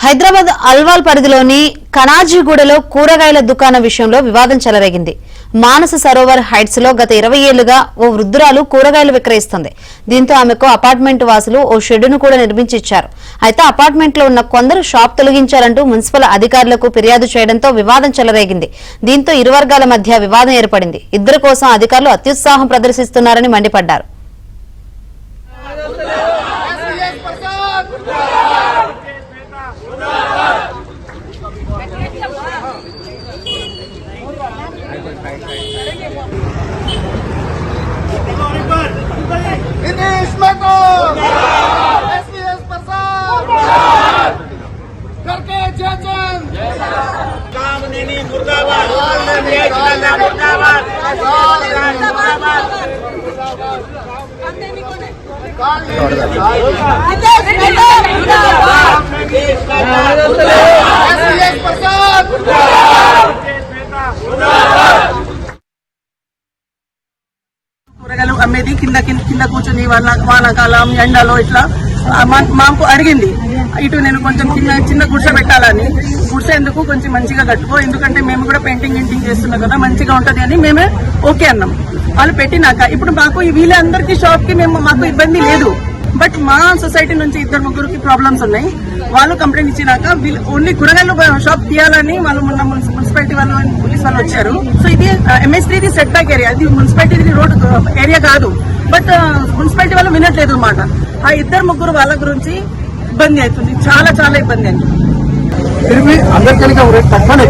హైదరాబాద్ అల్వాల్ పరిధిలోని కనాజీగూడలో కూరగాయల దుకాణం విషయంలో వివాదం చెలరేగింది. మానస సరోవర్ హైట్స్ లో గత 20 ఏళ్లుగా ఓ వృద్ధురాలు కూరగాయలు విక్రయిస్తుంది. దీంతో ఆమెకు అపార్ట్మెంట్ వాసులు ఓ షెడ్డును కూడా నిర్మించి ఇచ్చారు. అయితే అపార్ట్మెంట్ లో ఉన్న కొందరు షాప్ తొలగించారంటూ మున్సిపల్ అధికారులకు ఫిర్యాదు చేయడంతో వివాదం చెలరేగింది. దీంతో ఇరు వర్గాల మధ్య వివాదం ఏర్పడింది. ఇద్దరి కోసం అధికారులు అత్యుత్సాహం ప్రదర్శిస్తున్నారని మండిపడ్డారు. కూరగాయలు అమ్మేది కింద కూర్చొని వానాకాలం ఎండలో ఇట్లా మాకు అడిగింది. ఇటు నేను కొంచెం చిన్న గుడిసె పెట్టాలని, గుడిసె ఎందుకు కొంచెం మంచిగా కట్టుకో, ఎందుకంటే మేము కూడా పెయింటింగ్ చేస్తున్నాం కదా, మంచిగా ఉంటది అని మేమే ఓకే అన్నాం. వాళ్ళు పెట్టినాక ఇప్పుడు మాకు వీళ్ళందరికీ షాప్ కి మాకు ఇబ్బంది లేదు. బట్ మా సొసైటీ నుంచి 2-3కి ప్రాబ్లమ్స్ ఉన్నాయి. వాళ్ళు కంప్లైంట్ ఇచ్చినాక ఓన్లీ కూరగాయలు షాప్ తీయాలని వాళ్ళు మొన్న మున్సిపాలిటీ వాళ్ళు పోలీస్ వాళ్ళు వచ్చారు. సో ఇది MS3 సెట్ బ్యాక్ ఏరియా, ఇది మున్సిపాలిటీ రోడ్ ఏరియా కాదు. బట్ మున్సిపాలిటీ వాళ్ళు వినట్లేదు అన్నమాట. ఆ 2-3 వాళ్ళ గురించి ఇబ్బంది అవుతుంది, చాలా చాలా ఇబ్బంది అవుతుంది. తిరిగి అందరికీ రేట్ తక్కువనే,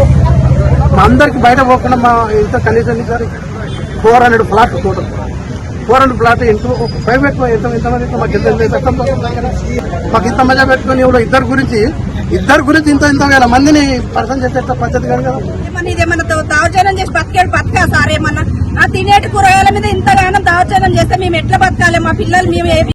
మా అందరికి బయట పోకుండా మా ఇంత కనీసం 400 ఫ్లాట్ టోటల్ 400 ఫ్లాట్ ఇంటూ 5 ఎక్కువ ఎంతమంది మాకు ఇంత మజా పెట్టుకుని ఇద్దరు గురించి ఇంత వేల మందిని పర్సన్ చేసే పద్ధతి కాదు కదా. ఇదేమన్నా దౌర్జన్యం చేసి బతకా సార్? ఏమన్నా తినేటి కూరగాయల మీద ఇంతగానో దౌర్జన్యం చేస్తే మేము ఎట్లా బతకాలి? మా పిల్లలు మేము